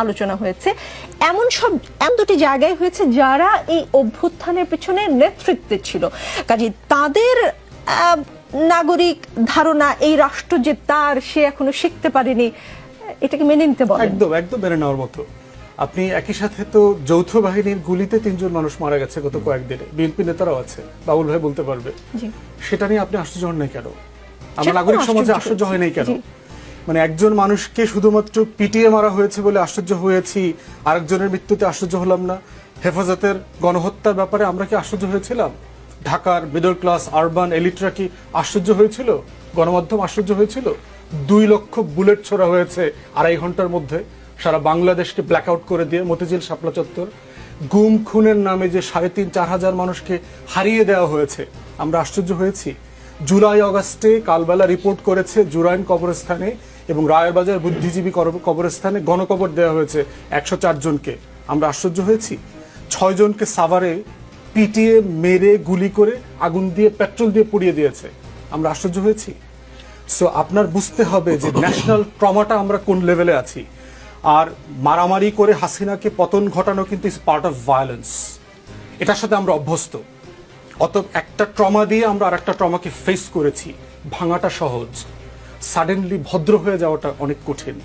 আলোচনা হয়েছে, এমন দুটি জায়গায় হয়েছে যারা এই অভ্যুত্থানের পেছনে নেতৃত্বে ছিল। কাজে তাদের নাগরিক ধারণা এই রাষ্ট্র যে তার, সে এখনো শিখতে পারেনি, এটাকে মেনে নিতে বলেন? একদম একদম মেনে নেওয়ার মতো। আপনি একই সাথে তো যৌথ বাহিনীর গুলিতে 3 জন মানুষ মারা গেছে গত কয়েকদিনে, বিএনপি নেতারাও আছে, বাবুল ভাই বলতে পারবে। সেটা নিয়ে আপনি আশ্চর্য হন নাই কেন? আমরা নাগরিক সমাজে আশ্চর্য হয় নাই কেন? মানে একজন মানুষকে শুধুমাত্র পিটিয়ে মারা হয়েছে বলে আশ্চর্য হয়েছি, আরেকজনের মৃত্যুতে আশ্চর্য হলাম না। হেফাজতের গণহত্যার ব্যাপারে আমরা কি আশ্চর্য হয়েছিলাম? ঢাকার মিডল ক্লাস আরবান এলিটরা কি আশ্চর্য হয়েছিল? গণমাধ্যম আশ্চর্য হয়েছিল? 2 লক্ষ বুলেট ছোড়া হয়েছে 2.5 ঘন্টার মধ্যে, সারা বাংলাদেশকে ব্ল্যাক আউট করে দিয়ে মতিঝিল শাপলা চত্বর। গুম খুনের নামে যে 3,500-4 হাজার মানুষকে হারিয়ে দেওয়া হয়েছে, আমরা আশ্চর্য হয়েছি? জুলাই আগস্টে কালবেলা রিপোর্ট করেছে জুরাইন কবরস্থানে এবং রায়েরবাজার বুদ্ধিজীবী কবরস্থানে গণকবর দেওয়া হয়েছে 104 জনকে, আমরা আশ্চর্য হয়েছি? 6 জনকে সাভারে পিটিয়ে মেরে গুলি করে আগুন দিয়ে পেট্রোল দিয়ে পুড়িয়ে দিয়েছে, আমরা আশ্চর্য হয়েছি? সো আপনার বুঝতে হবে যে ন্যাশনাল ট্রমাটা আমরা কোন লেভেলে আছি। আর মারামারি করে হাসিনাকে পতন ঘটানো কিন্তু ইজ পার্ট অফ ভায়োলেন্স, এটার সাথে আমরা অভ্যস্ত। অতএব একটা ট্রমা দিয়ে আমরা আর একটা ট্রমাকে ফেস করেছি, ভাঙাটা সহজ, সাডেনলি ভদ্র হয়ে যাওয়াটা অনেক কঠিন।